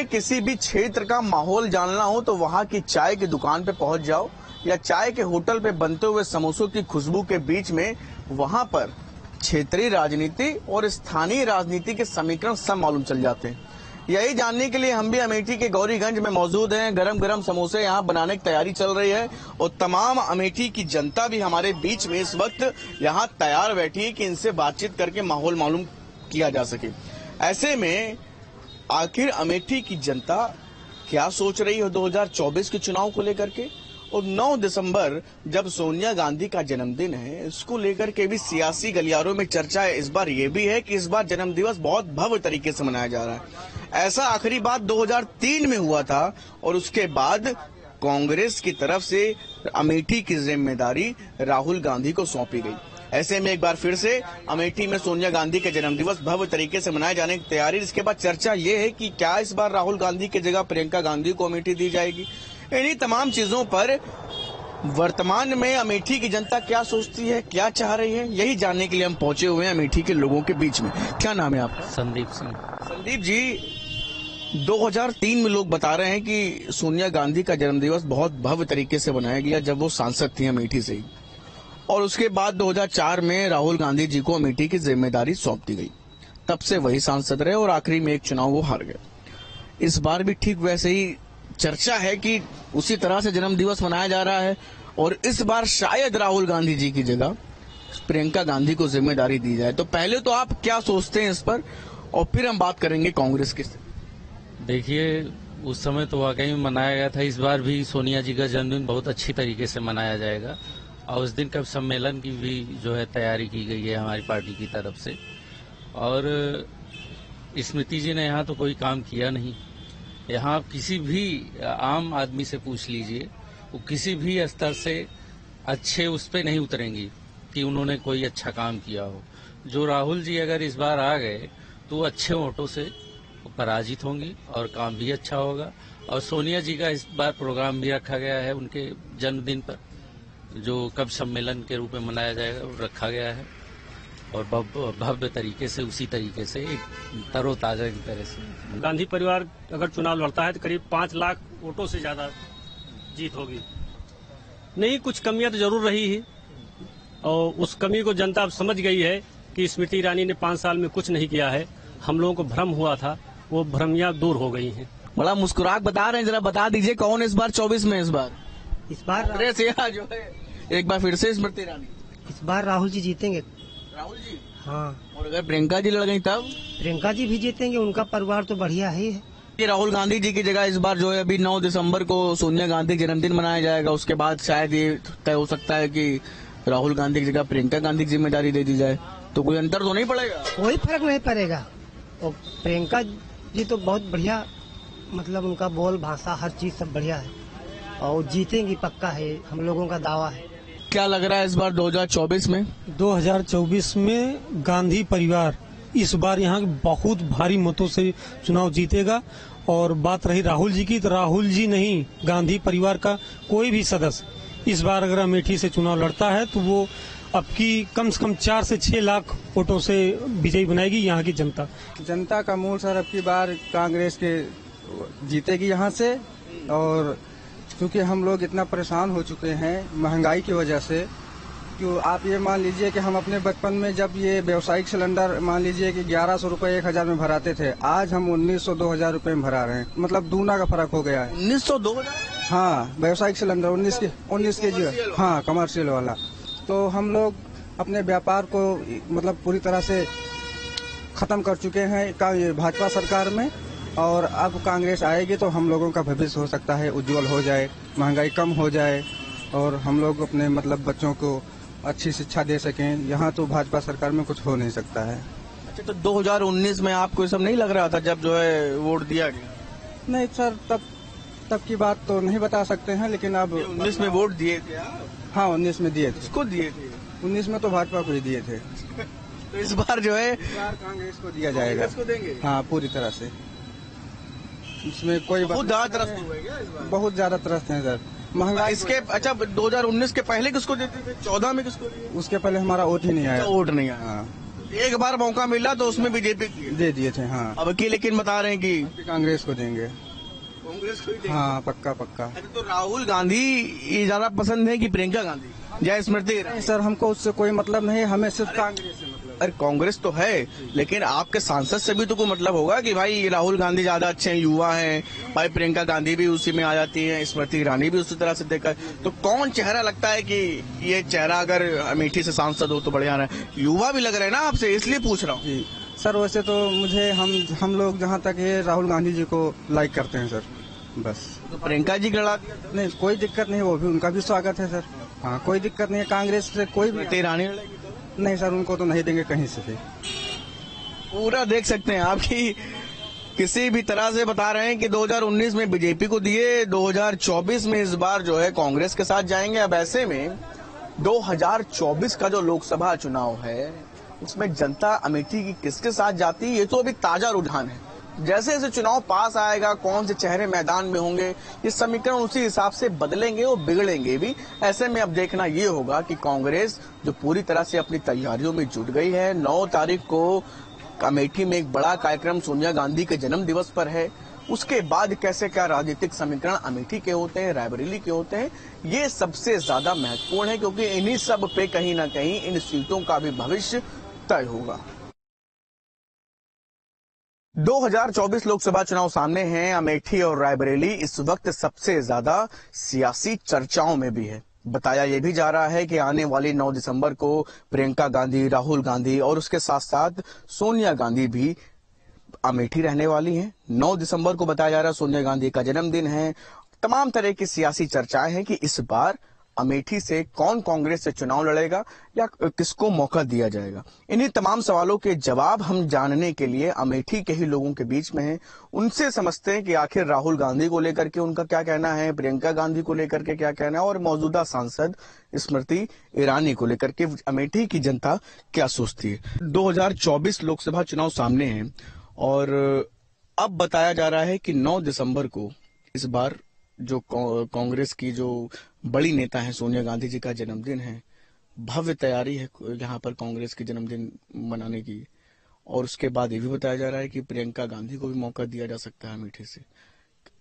किसी भी क्षेत्र का माहौल जानना हो तो वहां की चाय की दुकान पे पहुंच जाओ या चाय के होटल पे बनते हुए समोसों की खुशबू के बीच में वहां पर क्षेत्रीय राजनीति और स्थानीय राजनीति के समीकरण सब मालूम चल जाते हैं। यही जानने के लिए हम भी अमेठी के गौरीगंज में मौजूद हैं। गरम गरम समोसे यहां बनाने की तैयारी चल रही है और तमाम अमेठी की जनता भी हमारे बीच में इस वक्त यहां तैयार बैठी है कि इनसे बातचीत करके माहौल मालूम किया जा सके। ऐसे में आखिर अमेठी की जनता क्या सोच रही है 2024 के चुनाव को लेकर के, और 9 दिसंबर जब सोनिया गांधी का जन्मदिन है, इसको लेकर के भी सियासी गलियारों में चर्चा है। इस बार ये भी है कि इस बार जन्मदिवस बहुत भव्य तरीके से मनाया जा रहा है। ऐसा आखिरी बात 2003 में हुआ था और उसके बाद कांग्रेस की तरफ से अमेठी की जिम्मेदारी राहुल गांधी को सौंपी गई। ऐसे में एक बार फिर से अमेठी में सोनिया गांधी के जन्मदिवस भव्य तरीके से मनाए जाने की तैयारी। इसके बाद चर्चा ये है कि क्या इस बार राहुल गांधी की जगह प्रियंका गांधी को अमेठी दी जाएगी। इन्हीं तमाम चीजों पर वर्तमान में अमेठी की जनता क्या सोचती है, क्या चाह रही है, यही जानने के लिए हम पहुंचे हुए हैं अमेठी के लोगों के बीच में। क्या नाम है आपका? संदीप सिंह। संदीप जी, 2003 में लोग बता रहे हैं कि सोनिया गांधी का जन्मदिवस बहुत भव्य तरीके से मनाया गया जब वो सांसद थी अमेठी से ही, और उसके बाद 2004 में राहुल गांधी जी को अमेठी की जिम्मेदारी सौंप दी गई। तब से वही सांसद रहे और आखिरी में एक चुनाव वो हार गए। इस बार भी ठीक वैसे ही चर्चा है कि उसी तरह से जन्मदिवस मनाया जा रहा है और इस बार शायद राहुल गांधी जी की जगह प्रियंका गांधी को जिम्मेदारी दी जाए। तो पहले तो आप क्या सोचते हैं इस पर, और फिर हम बात करेंगे कांग्रेस की। देखिए, उस समय तो वाकई में मनाया गया था। इस बार भी सोनिया जी का जन्मदिन बहुत अच्छी तरीके से मनाया जाएगा और उस दिन का सम्मेलन की भी जो है तैयारी की गई है हमारी पार्टी की तरफ से। और स्मृति जी ने यहाँ तो कोई काम किया नहीं। यहाँ आप किसी भी आम आदमी से पूछ लीजिए, वो किसी भी स्तर से अच्छे उस पे नहीं उतरेंगी कि उन्होंने कोई अच्छा काम किया हो। जो राहुल जी अगर इस बार आ गए तो अच्छे वोटों से पराजित होंगी और काम भी अच्छा होगा। और सोनिया जी का इस बार प्रोग्राम भी रखा गया है उनके जन्मदिन पर, जो कब सम्मेलन के रूप में मनाया जाएगा वो रखा गया है और भव्य तरीके से उसी तरीके से एक तरोताजा की तरह से। गांधी परिवार अगर चुनाव लड़ता है तो करीब 5 लाख वोटों से ज्यादा जीत होगी। नहीं, कुछ कमियां तो जरूर रही है और उस कमी को जनता अब समझ गई है कि स्मृति ईरानी ने 5 साल में कुछ नहीं किया है। हम लोगों को भ्रम हुआ था, वो भ्रमियां दूर हो गई हैं। बड़ा मुस्कुराहट बता रहे हैं, जरा बता दीजिए कौन इस बार 24 में? इस बार जो है एक बार फिर से स्मृति ईरानी। इस बार राहुल जी जीतेंगे। राहुल जी? हाँ। और अगर प्रियंका जी लड़ गई तब? प्रियंका जी भी जीतेंगे, उनका परिवार तो बढ़िया ही है। ये राहुल गांधी जी की जगह इस बार जो है अभी 9 दिसंबर को सोनिया गांधी जन्मदिन मनाया जाएगा। उसके बाद शायद ये तय हो सकता है कि राहुल गांधी की जगह प्रियंका गांधी की जिम्मेदारी दे दी जाए। तो कोई अंतर तो नहीं पड़ेगा? कोई फर्क नहीं पड़ेगा। और प्रियंका जी तो बहुत बढ़िया, मतलब उनका बोल भाषा हर चीज सब बढ़िया है और जीतेंगी पक्का है, हम लोगों का दावा है। क्या लग रहा है इस बार 2024 में? 2024 में गांधी परिवार इस बार यहाँ के बहुत भारी मतों से चुनाव जीतेगा। और बात रही राहुल जी की, तो राहुल जी नहीं, गांधी परिवार का कोई भी सदस्य इस बार अगर अमेठी से चुनाव लड़ता है तो वो अब की कम से कम 4 से 6 लाख वोटों से विजयी बनाएगी यहाँ की जनता। जनता का मूड सर अब की बार कांग्रेस के जीतेगी यहाँ से। और क्योंकि हम लोग इतना परेशान हो चुके हैं महंगाई की वजह से, क्यों आप ये मान लीजिए कि हम अपने बचपन में जब ये व्यावसायिक सिलेंडर मान लीजिए कि 1100 रुपए 1000 में भराते थे, आज हम 1900-2000 रुपए में भरा रहे हैं। मतलब दूना का फर्क हो गया है। 1900-2000? हाँ, व्यावसायिक सिलेंडर 19 के जी, हाँ कमर्शियल वाला। तो हम लोग अपने व्यापार को मतलब पूरी तरह से खत्म कर चुके हैं भाजपा सरकार में। और अब कांग्रेस आएगी तो हम लोगों का भविष्य हो सकता है उज्जवल हो जाए, महंगाई कम हो जाए और हम लोग अपने मतलब बच्चों को अच्छी शिक्षा दे सकें। यहाँ तो भाजपा सरकार में कुछ हो नहीं सकता है। अच्छा, तो 2019 में आपको ये सब नहीं लग रहा था जब जो है वोट दिया गया? नहीं सर, तब की बात तो नहीं बता सकते हैं, लेकिन अब 19 में वोट दिए थे? हाँ, 19 में दिए थे। किसको दिए थे? 19 में तो भाजपा को ही दिए थे। तो इस बार जो है कांग्रेस को दिया जाएगा। कांग्रेस को देंगे? हाँ, पूरी तरह से। इसमें कोई बहुत ज्यादा त्रस्त हुए क्या इस बार? बहुत ज्यादा त्रस्त है सर, महंगाई इसके। अच्छा, 2019 के पहले किसको देते थे? 14 में किसको दिए? उसके पहले हमारा वोट ही नहीं आया। वोट नहीं आया। हाँ। एक बार मौका मिला तो उसमें बीजेपी दे दिए थे। हाँ, अब की लेकिन बता रहे हैं कि कांग्रेस को देंगे। कांग्रेस को ही देंगे। हाँ, पक्का पक्का। तो राहुल गांधी ये ज्यादा पसंद है कि प्रियंका गांधी या स्मृति ईरानी? सर, हमको उससे कोई मतलब नहीं, हमें सिर्फ कांग्रेस से मतलब। अरे कांग्रेस तो है, लेकिन आपके सांसद से भी तो कोई मतलब होगा कि भाई राहुल गांधी ज्यादा अच्छे हैं, युवा हैं, भाई प्रियंका गांधी भी उसी में आ जाती है, स्मृति ईरानी भी उसी तरह से देखा है। तो कौन चेहरा लगता है कि ये चेहरा अगर अमेठी से सांसद हो तो बढ़िया रहे? युवा भी लग रहे हैं ना आपसे, इसलिए पूछ रहा हूँ। जी सर, वैसे तो मुझे हम लोग जहाँ तक ये राहुल गांधी जी को लाइक करते हैं सर, बस। तो प्रियंका जी गड़ा नहीं, कोई दिक्कत नहीं, वो भी उनका भी स्वागत है सर। हाँ, कोई दिक्कत नहीं है, कांग्रेस से कोई भी ईरानी नहीं सर, उनको तो नहीं देंगे कहीं से भी। पूरा देख सकते हैं आपकी किसी भी तरह से बता रहे हैं कि 2019 में बीजेपी को दिए, 2024 में इस बार जो है कांग्रेस के साथ जाएंगे। अब ऐसे में 2024 का जो लोकसभा चुनाव है उसमें जनता अमेठी की किसके साथ जाती है, ये तो अभी ताजा रुझान है। जैसे जैसे चुनाव पास आएगा, कौन से चेहरे मैदान में होंगे, ये समीकरण उसी हिसाब से बदलेंगे और बिगड़ेंगे भी। ऐसे में अब देखना ये होगा कि कांग्रेस जो पूरी तरह से अपनी तैयारियों में जुट गई है, 9 तारीख को अमेठी में एक बड़ा कार्यक्रम सोनिया गांधी के जन्म दिवस पर है, उसके बाद कैसे क्या राजनीतिक समीकरण अमेठी के होते हैं, रायबरेली के होते हैं, ये सबसे ज्यादा महत्वपूर्ण है, क्योंकि इन्हीं सब पे कहीं ना कहीं इन सीटों का भी भविष्य तय होगा। 2024 लोकसभा चुनाव सामने हैं। अमेठी और रायबरेली इस वक्त सबसे ज्यादा सियासी चर्चाओं में भी है। बताया यह भी जा रहा है कि आने वाली 9 दिसंबर को प्रियंका गांधी, राहुल गांधी और उसके साथ साथ सोनिया गांधी भी अमेठी रहने वाली हैं। 9 दिसंबर को बताया जा रहा है सोनिया गांधी का जन्मदिन है। तमाम तरह की सियासी चर्चाएं हैं कि इस बार अमेठी से कौन कांग्रेस से चुनाव लड़ेगा या किसको मौका दिया जाएगा। इन्हीं तमाम सवालों के जवाब हम जानने के लिए अमेठी के ही लोगों के बीच में हैं। उनसे समझते हैं कि आखिर राहुल गांधी को लेकर के उनका क्या कहना है, प्रियंका गांधी को लेकर के क्या कहना है और मौजूदा सांसद स्मृति ईरानी को लेकर के अमेठी की जनता क्या सोचती है। 2024 लोकसभा चुनाव सामने है और अब बताया जा रहा है कि 9 दिसंबर को इस बार जो कांग्रेस की जो बड़ी नेता है सोनिया गांधी जी का जन्मदिन है, भव्य तैयारी है यहाँ पर कांग्रेस के जन्मदिन मनाने की। और उसके बाद ये भी बताया जा रहा है कि प्रियंका गांधी को भी मौका दिया जा सकता है अमेठी से।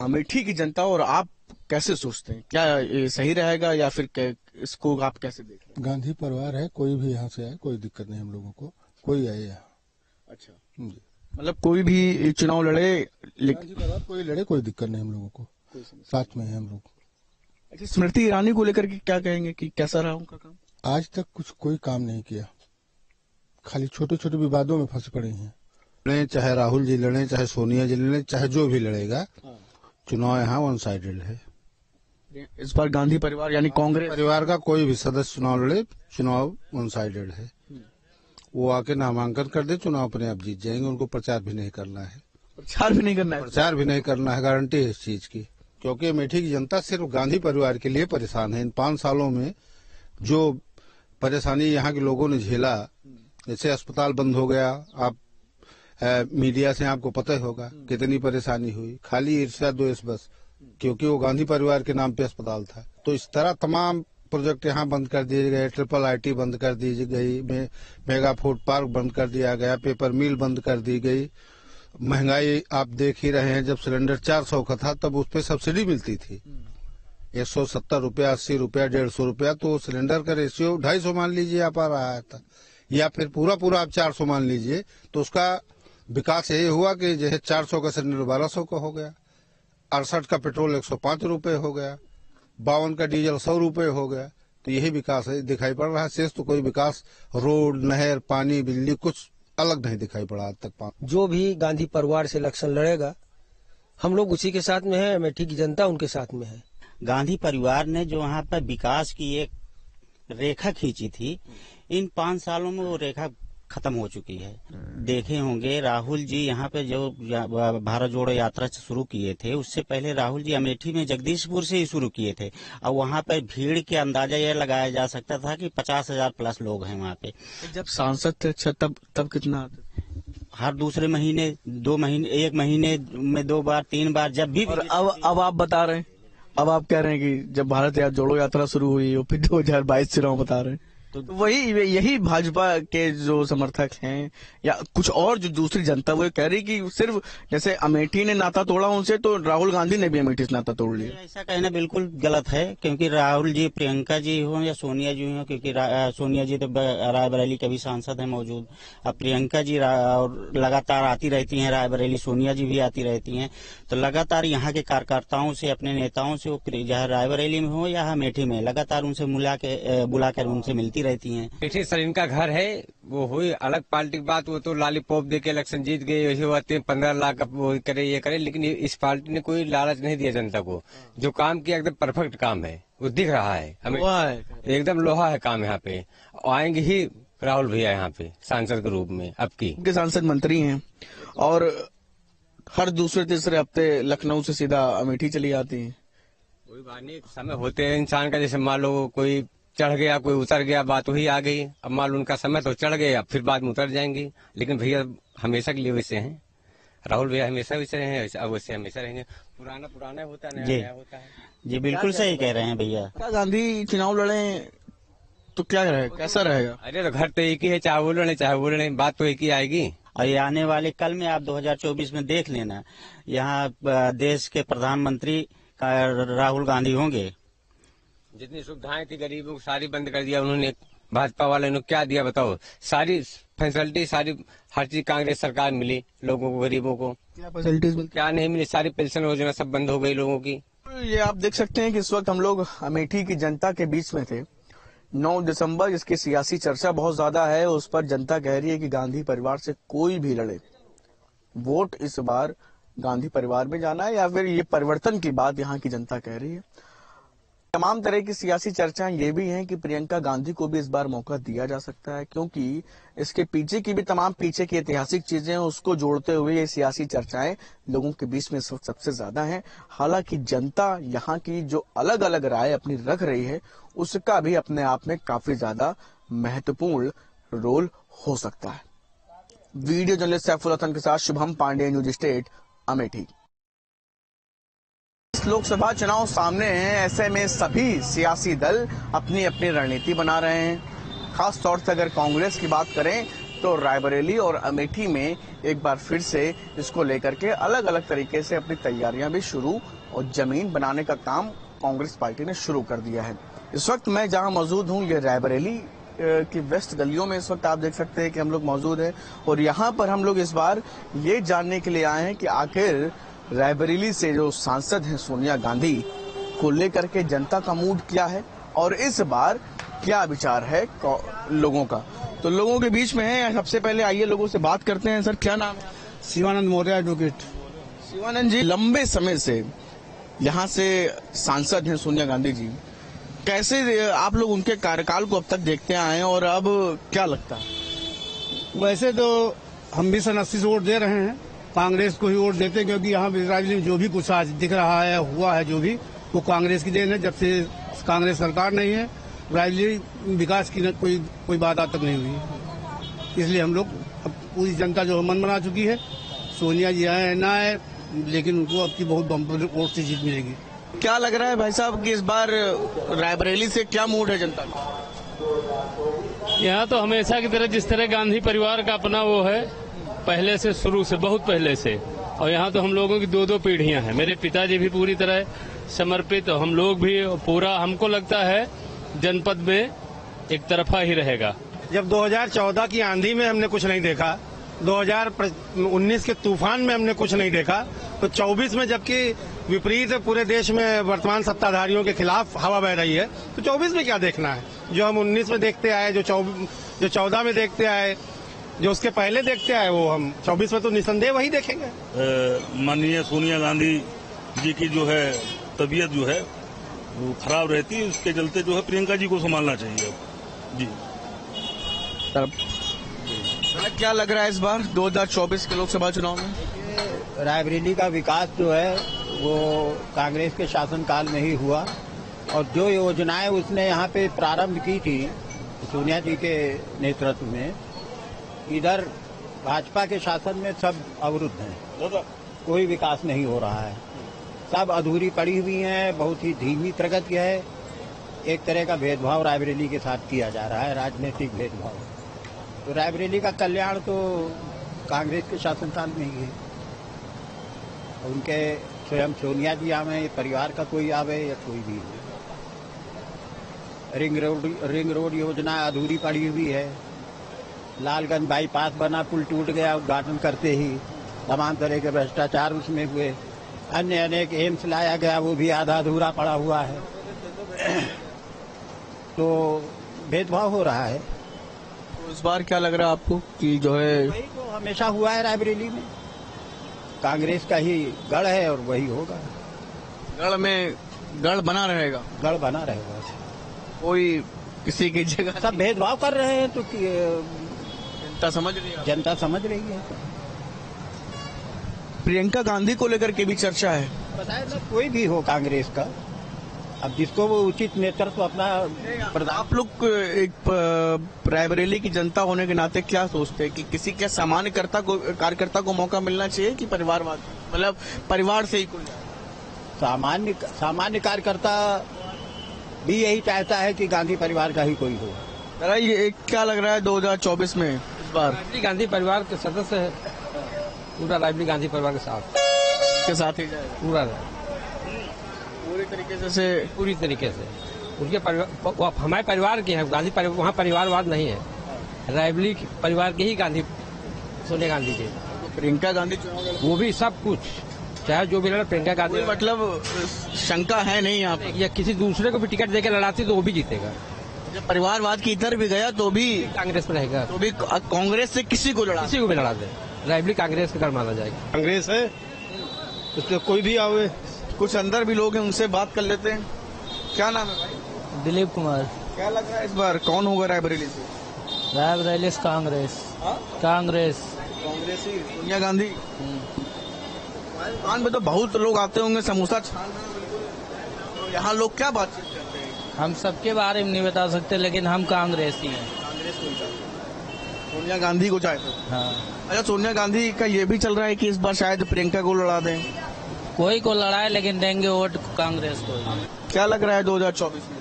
अमेठी की जनता और आप कैसे सोचते हैं, क्या ये सही रहेगा या फिर इसको आप कैसे देख रहे हैं? गांधी परिवार है, कोई भी यहाँ से आए कोई दिक्कत नहीं हम लोगों को, कोई आए यहाँ। अच्छा जी, मतलब कोई भी चुनाव लड़े, गांधी परिवार कोई लड़े कोई दिक्कत नहीं हम लोगों को, साथ में है हम लोग। अच्छा, स्मृति ईरानी को लेकर के क्या कहेंगे कि कैसा रहा उनका काम? आज तक कुछ कोई काम नहीं किया, खाली छोटे छोटे विवादों में फंस पड़े हैं। लड़े चाहे राहुल जी लड़े, चाहे सोनिया जी लड़े, चाहे जो भी लड़ेगा, चुनाव यहाँ वन साइडेड है। इस बार गांधी परिवार यानी कांग्रेस परिवार का कोई भी सदस्य चुनाव लड़े, चुनाव वन साइडेड है। वो आके नामांकन कर दे, चुनाव अपने आप जीत जाएंगे। उनको प्रचार भी नहीं करना है, प्रचार भी नहीं करना है, प्रचार भी नहीं करना है, गारंटी है इस चीज की। क्योंकि अमेठी की जनता सिर्फ गांधी परिवार के लिए परेशान है। इन 5 सालों में जो परेशानी यहाँ के लोगों ने झेला, जैसे अस्पताल बंद हो गया, आप मीडिया से आपको पता ही होगा कितनी परेशानी हुई, खाली ईर्ष्या द्वेष बस, क्योंकि वो गांधी परिवार के नाम पे अस्पताल था। तो इस तरह तमाम प्रोजेक्ट यहाँ बंद कर दिए गए, ट्रिपल IT बंद कर दी गई, मेगा फूड पार्क बंद कर दिया गया, पेपर मिल बंद कर दी गई। महंगाई आप देख ही रहे हैं, जब सिलेंडर 400 का था तब उस पर सब्सिडी मिलती थी, 170 रुपया, 80 रुपया, 150 रुपया, तो सिलेंडर का रेशियो 250 मान लीजिए आप आ रहा था, या फिर पूरा आप 400 मान लीजिए। तो उसका विकास यही हुआ कि जैसे 400 का सिलेंडर 1200 का हो गया, 68 का पेट्रोल 105 रुपए हो गया, 52 का डीजल 100 रुपए हो गया। तो यही विकास है, दिखाई पड़ रहा है। शेष तो कोई विकास, रोड, नहर, पानी, बिजली कुछ अलग नहीं दिखाई पड़ा आज तक। जो भी गांधी परिवार से इलेक्शन लड़ेगा, हम लोग उसी के साथ में है, अमेठी की जनता उनके साथ में है। गांधी परिवार ने जो वहाँ पर विकास की एक रेखा खींची थी, इन 5 सालों में वो रेखा खत्म हो चुकी है। देखे होंगे राहुल जी यहाँ पे जो भारत जोड़ो यात्रा शुरू किए थे, उससे पहले राहुल जी अमेठी में जगदीशपुर से ही शुरू किए थे, और वहाँ पर भीड़ के अंदाजा यह लगाया जा सकता था कि 50,000 प्लस लोग हैं वहाँ पे। जब सांसद थे अच्छा, तब कितना आते? हर दूसरे महीने, 2 महीने, 1 महीने में 2 बार 3 बार, जब भी। और अब आप बता रहे हैं, अब आप कह रहे हैं कि जब भारत जोड़ो यात्रा शुरू हुई और फिर 2022 चुनाव बता रहे हैं, तो वही यही भाजपा के जो समर्थक हैं या कुछ और जो दूसरी जनता वो कह रही कि सिर्फ जैसे अमेठी ने नाता तोड़ा उनसे, तो राहुल गांधी ने भी अमेठी से नाता तोड़ लिया। ऐसा कहना बिल्कुल गलत है, क्योंकि राहुल जी प्रियंका जी हो या सोनिया जी हो, क्योंकि सोनिया जी तो रायबरेली के भी सांसद हैं मौजूद, अब प्रियंका जी लगातार आती रहती हैं रायबरेली, सोनिया जी भी आती रहती हैं, तो लगातार यहाँ के कार्यकर्ताओं से, अपने नेताओं से, चाहे रायबरेली में हो या अमेठी में, लगातार उनसे बुलाकर उनसे मिलती रहती हैं। अमेठी सर इनका घर है, वो हुई अलग पार्टी की बात, वो तो लॉलीपॉप दे के इलेक्शन जीत गए, वैसे होते 15 लाख वो करे ये करे, लेकिन इस पार्टी ने कोई लालच नहीं दिया जनता को। जो काम किया एकदम परफेक्ट काम है, वो दिख रहा है हमें, एकदम लोहा है काम यहाँ पे। आएंगे ही राहुल भैया यहाँ पे सांसद के रूप में, अब की सांसद मंत्री हैं और हर दूसरे तीसरे हफ्ते लखनऊ से सीधा अमेठी चली आती हैं। कोई बात नहीं, समय होते हैं इंसान का, जैसे मान लो कोई चढ़ गया कोई उतर गया, बात वही आ गई। अब मान लो उनका समय तो चढ़ गया, फिर बाद में उतर जाएंगे, लेकिन भैया हमेशा के लिए वैसे हैं, राहुल भैया हमेशा वैसे रहे हैं, अब वैसे हमेशा रहेंगे। पुराना होता है, नया होता है। जी बिल्कुल सही कह रहे हैं भैया। गांधी चुनाव लड़े तो क्या रहेगा, कैसा रहेगा? अरे तो घर तो एक ही है, चाहे वो लड़े चाहे वो लड़े, बात तो एक ही आएगी। और ये आने वाले कल में आप 2024 में देख लेना, यहाँ देश के प्रधानमंत्री राहुल गांधी होंगे। जितनी सुविधाएं थी गरीबों को सारी बंद कर दिया उन्होंने, भाजपा वाले ने क्या दिया बताओ? सारी फैसिलिटी, सारी हर चीज कांग्रेस सरकार मिली लोगों को, गरीबों को क्या फैसिलिटीज मिली? क्या नहीं मिली, सारी पेंशन योजना सब बंद हो गई लोगों की। ये आप देख सकते हैं कि इस वक्त हम लोग अमेठी की जनता के बीच में थे। 9 दिसंबर जिसकी सियासी चर्चा बहुत ज्यादा है, उस पर जनता कह रही है कि गांधी परिवार से कोई भी लड़े, वोट इस बार गांधी परिवार में जाना है, या फिर ये परिवर्तन की बात यहाँ की जनता कह रही है। तमाम तरह की सियासी चर्चाएं ये भी हैं कि प्रियंका गांधी को भी इस बार मौका दिया जा सकता है, क्योंकि इसके पीछे की भी तमाम पीछे की ऐतिहासिक चीजें हैं, उसको जोड़ते हुए ये सियासी चर्चाएं लोगों के बीच में इस वक्त सबसे ज्यादा हैं। हालांकि जनता यहाँ की जो अलग अलग राय अपनी रख रही है, उसका भी अपने आप में काफी ज्यादा महत्वपूर्ण रोल हो सकता है। वीडियो जर्नलिस्ट सैफुल हसन के साथ शुभम पांडे, न्यूज स्टेट, अमेठी। लोकसभा चुनाव सामने हैं, ऐसे में सभी सियासी दल अपनी अपनी रणनीति बना रहे हैं। खास तौर से अगर कांग्रेस की बात करें तो रायबरेली और अमेठी में एक बार फिर से इसको लेकर के अलग अलग तरीके से अपनी तैयारियां भी शुरू और जमीन बनाने का काम कांग्रेस पार्टी ने शुरू कर दिया है। इस वक्त मैं जहां मौजूद हूं, ये रायबरेली की वेस्ट गलियों में इस वक्त आप देख सकते हैं कि हम लोग मौजूद हैं, और यहाँ पर हम लोग इस बार ये जानने के लिए आए हैं कि आखिर रायबरेली से जो सांसद हैं सोनिया गांधी को लेकर के जनता का मूड क्या है और इस बार क्या विचार है लोगों का। तो लोगों के बीच में है, सबसे पहले आइए लोगों से बात करते हैं। सर क्या नाम है? शिवानंद मौर्य, एडवोकेट। शिवानंद जी, लंबे समय से यहाँ से सांसद हैं सोनिया गांधी जी, कैसे आप लोग उनके कार्यकाल को अब तक देखते आए हैं और अब क्या लगता है? वैसे तो हम भी सन 80 से वोट दे रहे हैं, कांग्रेस को ही वोट देते, क्योंकि यहाँ राजनीति जो भी कुछ आज दिख रहा है, हुआ है जो भी, वो कांग्रेस की देन है। जब से कांग्रेस सरकार नहीं है, राजनीति विकास की कोई बात आज तक नहीं हुई। इसलिए हम लोग, अब पूरी जनता जो मन बना चुकी है, सोनिया जी आए ना आए, लेकिन उनको अब की बहुत बम्पर वोट से जीत मिलेगी। क्या लग रहा है भाई साहब कि इस बार रायबरेली से क्या मूड है जनता का? यहाँ तो हमेशा की तरह जिस तरह गांधी परिवार का अपना वो है, पहले से, शुरू से, बहुत पहले से, और यहाँ तो हम लोगों की 2-2 पीढ़ियां हैं। मेरे पिताजी भी पूरी तरह समर्पित, हम लोग भी पूरा, हमको लगता है जनपद में एक तरफा ही रहेगा। जब 2014 की आंधी में हमने कुछ नहीं देखा, 2019 के तूफान में हमने कुछ नहीं देखा, तो 24 में जबकि विपरीत पूरे देश में वर्तमान सत्ताधारियों के खिलाफ हवा बह रही है, तो 24 में क्या देखना है? जो हम 19 में देखते आए, जो 14 में देखते आए, जो उसके पहले देखते आए, वो हम 24 में तो निसंदेह वही देखेंगे। माननीय सोनिया गांधी जी की जो है तबीयत जो है वो खराब रहती है, उसके चलते जो है प्रियंका जी को संभालना चाहिए जी। क्या लग रहा है इस बार 2024 के लोकसभा चुनाव में? रायबरेली का विकास जो है वो कांग्रेस के शासनकाल में ही हुआ, और जो योजनाएं उसने यहाँ पे प्रारंभ की थी सोनिया जी के नेतृत्व में, इधर भाजपा के शासन में सब अवरुद्ध हैं, कोई विकास नहीं हो रहा है, सब अधूरी पड़ी हुई हैं, बहुत ही धीमी प्रगति है। एक तरह का भेदभाव रायबरेली के साथ किया जा रहा है, राजनीतिक भेदभाव। तो रायबरेली का कल्याण तो कांग्रेस के शासनकाल में ही है। उनके स्वयं सोनिया जी आवे, परिवार का कोई आवे या कोई भी हो। रिंग रोड योजना अधूरी पड़ी हुई है। लालगंज बाईपास बना, पुल टूट गया उद्घाटन करते ही, तमाम तरह के भ्रष्टाचार उसमें हुए। अन्य अनेक एम्स लाया गया, वो भी आधा अधूरा पड़ा हुआ है। तो भेदभाव हो रहा है। तो इस बार क्या लग रहा है आपको कि जो है वही तो हमेशा हुआ है रायबरेली में, कांग्रेस का ही गढ़ है और वही होगा। गढ़ बना रहेगा, गढ़ बना रहेगा। कोई किसी की जगह सब भेदभाव कर रहे हैं तो जनता समझ रही है। जनता समझ रही है। प्रियंका गांधी को लेकर के भी चर्चा है। बताए ना, कोई भी हो कांग्रेस का, अब जिसको वो उचित नेतृत्व अपना आप लोग एक रायबरेली की जनता होने के नाते क्या सोचते हैं कि किसी के सामान्य कार्यकर्ता को मौका मिलना चाहिए कि परिवारवाद, मतलब परिवार से ही कोई? सामान्य कार्यकर्ता भी यही चाहता है कि गांधी परिवार का ही कोई हो। जरा ये क्या लग रहा है 2024 में इस बार? रायबरेली गांधी परिवार के सदस्य है, पूरा रायबरेली गांधी परिवार के साथ ही जाएगा पूरा पूरी तरीके से उनके परिवार, हमारे परिवार के हैं गांधी परिवार, वहाँ परिवारवाद नहीं है। रायबरेली परिवार के ही गांधी, सोनिया गांधी के, प्रियंका गांधी वो भी सब कुछ, चाहे जो भी लड़ा प्रियंका गांधी, मतलब शंका है नहीं यहाँ पे। या किसी दूसरे को भी टिकट देकर लड़ाती तो वो भी जीतेगा। जब परिवारवाद की इधर भी गया तो भी कांग्रेस में रहेगा, तो भी कांग्रेस से किसी को भी लड़ा दे। रायबरेली कांग्रेस का गढ़ माना जाएगा। कांग्रेस है, उसमें कोई भी आवे। कुछ अंदर भी लोग हैं, उनसे बात कर लेते हैं। क्या नाम है भाई? दिलीप कुमार। क्या लग रहा है इस बार कौन होगा रायबरेली से? रायबरेली से कांग्रेस। कांग्रेस ही सोनिया गांधी। दुकान पे तो बहुत लोग आते होंगे, समोसा छान रहे हैं। यहाँ लोग क्या बातचीत करते हैं? हम सबके बारे में नहीं बता सकते, लेकिन हम कांग्रेस ही हैं। कांग्रेस को चाहते, सोनिया गांधी को चाहते हो? हाँ। अच्छा, सोनिया गांधी का ये भी चल रहा है कि इस बार शायद प्रियंका को लड़ा दें। कोई को लड़ाए, लेकिन देंगे वोट कांग्रेस को। क्या लग रहा है 2024 में?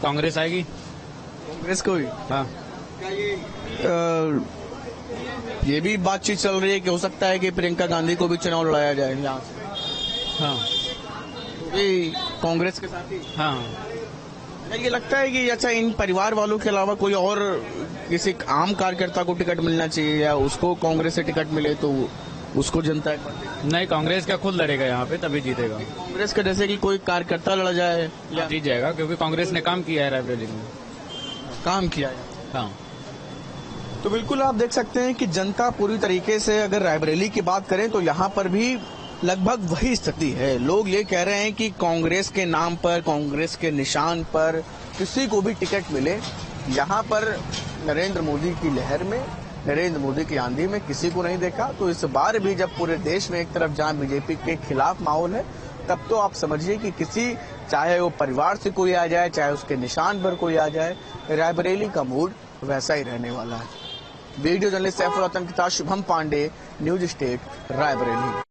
कांग्रेस आएगी। कांग्रेस को ही? हाँ। क्या ये भी बातचीत चल रही है कि हो सकता है कि प्रियंका गांधी को भी चुनाव लड़ाया जाए यहाँ से? हाँ। तो कांग्रेस के साथ ही? हाँ। ये लगता है कि अच्छा, इन परिवार वालों के अलावा कोई और किसी आम कार्यकर्ता को टिकट मिलना चाहिए, या उसको कांग्रेस से टिकट मिले तो उसको जनता नहीं, कांग्रेस का खुद लड़ेगा यहाँ पे, तभी जीतेगा। कांग्रेस का जैसे कि कोई कार्यकर्ता लड़ जाए या जीत जाएगा, क्योंकि कांग्रेस ने काम किया है रायबरेली में। काम किया है। हाँ। तो बिल्कुल आप देख सकते हैं कि जनता पूरी तरीके से, अगर रायबरेली की बात करें तो यहाँ पर भी लगभग वही स्थिति है। लोग ये कह रहे हैं कि कांग्रेस के नाम पर, कांग्रेस के निशान पर किसी को भी टिकट मिले। यहाँ पर नरेंद्र मोदी की लहर में, नरेंद्र मोदी की आंधी में किसी को नहीं देखा। तो इस बार भी जब पूरे देश में एक तरफ जहां बीजेपी के खिलाफ माहौल है, तब तो आप समझिए कि किसी, चाहे वो परिवार से कोई आ जाए, चाहे उसके निशान पर कोई आ जाए, रायबरेली का मूड वैसा ही रहने वाला है। वीडियो जर्नलिस्ट सैफुल वतन के साथ शुभम पांडे, न्यूज स्टेट, रायबरेली।